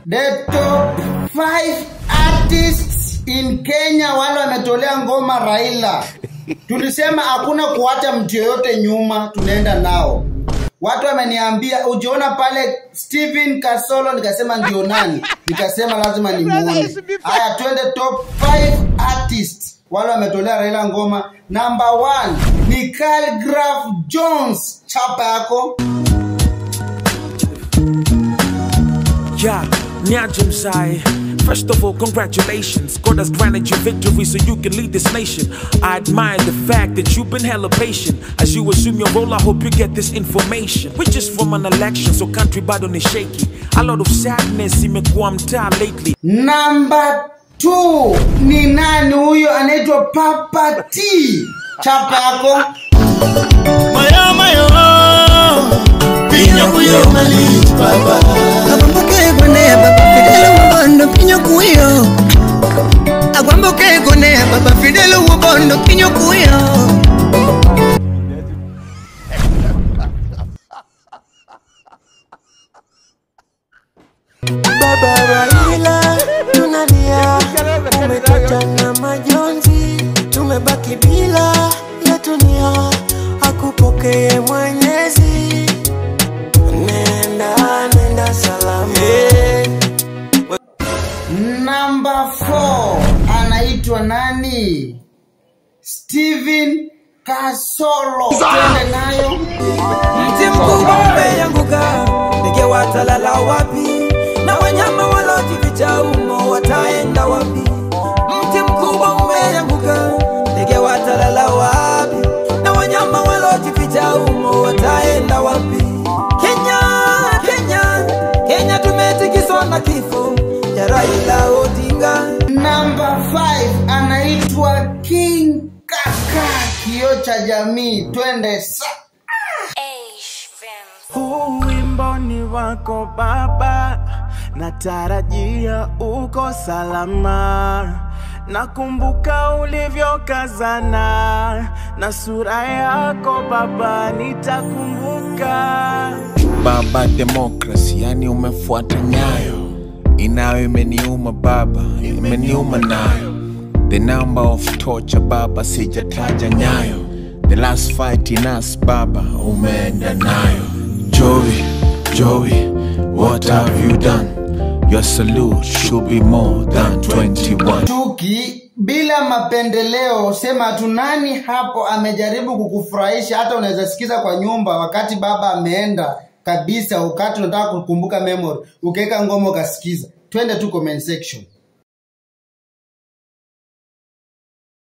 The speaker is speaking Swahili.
The top 5 artists in Kenya wale wametolea ngoma Raila. Tulisema hakuna kuacha mtu yoyote nyuma, tunaenda nao. Watu wameniambia ujiona pale Steven Kasolo, nikasema ndio nani? Nikasema lazima nimuone. Haya, twende top 5 artists wale wametolea Raila ngoma. Number 1 ni Khaligraph Jones. Chapa yako. Yeah, Nyajum Zai. First of all, congratulations. God has granted you victory so you can lead this nation. I admire the fact that you've been hella patient. As you assume your role, I hope you get this information. We're just from an election, so country bado ni shaky. A lot of sadness imekuwa mtaa lately. Number 2 ni nani huyo? Anaitwa Papa T. Chapa yako. Mayo mayo Pinyo kuyo mali baba. Agwamboke gone baba Fidel Wubondo pinyo kuyo. Agwamboke gone baba Fidel Wubondo pinyo kuyo. Baba Raila tunalia, umekuja na majonzi, tumebaki bila ya dunia, akupokee Mwenyezi. Nenda salama. Number 4 anaitwa nani? Steven Kasolo. Twende nayo. Mti mkubwa umeanguka, ndege watalala wapi? Na wanyama walojificha humo wataenda wapi? Mti mkubwa umeanguka, ndege watalala wapi? Na wanyama walojificha humo wataenda wapi? Kenya tumetikiswa na kifo cha Raila Odinga. Number 5 anaitwa King Kaka, kioo cha jamii. Twende sa. Huu wimbo ni wako baba, natarajia uko salama. Nakumbuka ulivyokazana na sura yako baba, nitakumbuka. Baba democracy, yani umefuata nyayo. Inayo imeniuma baba, imeniuma nayo. The number of torture baba, sijataja nyayo. The last fight in us baba, umeenda nayo. Joey, what have you done? Your salute should be more than 21. Tuki bila mapendeleo, sema tu nani hapo amejaribu kukufurahisha, hata unaweza sikiza kwa nyumba wakati baba ameenda kabisa, wakati unataka kukumbuka memory, ukaweka ngoma ukasikiza. Twende tu comment section.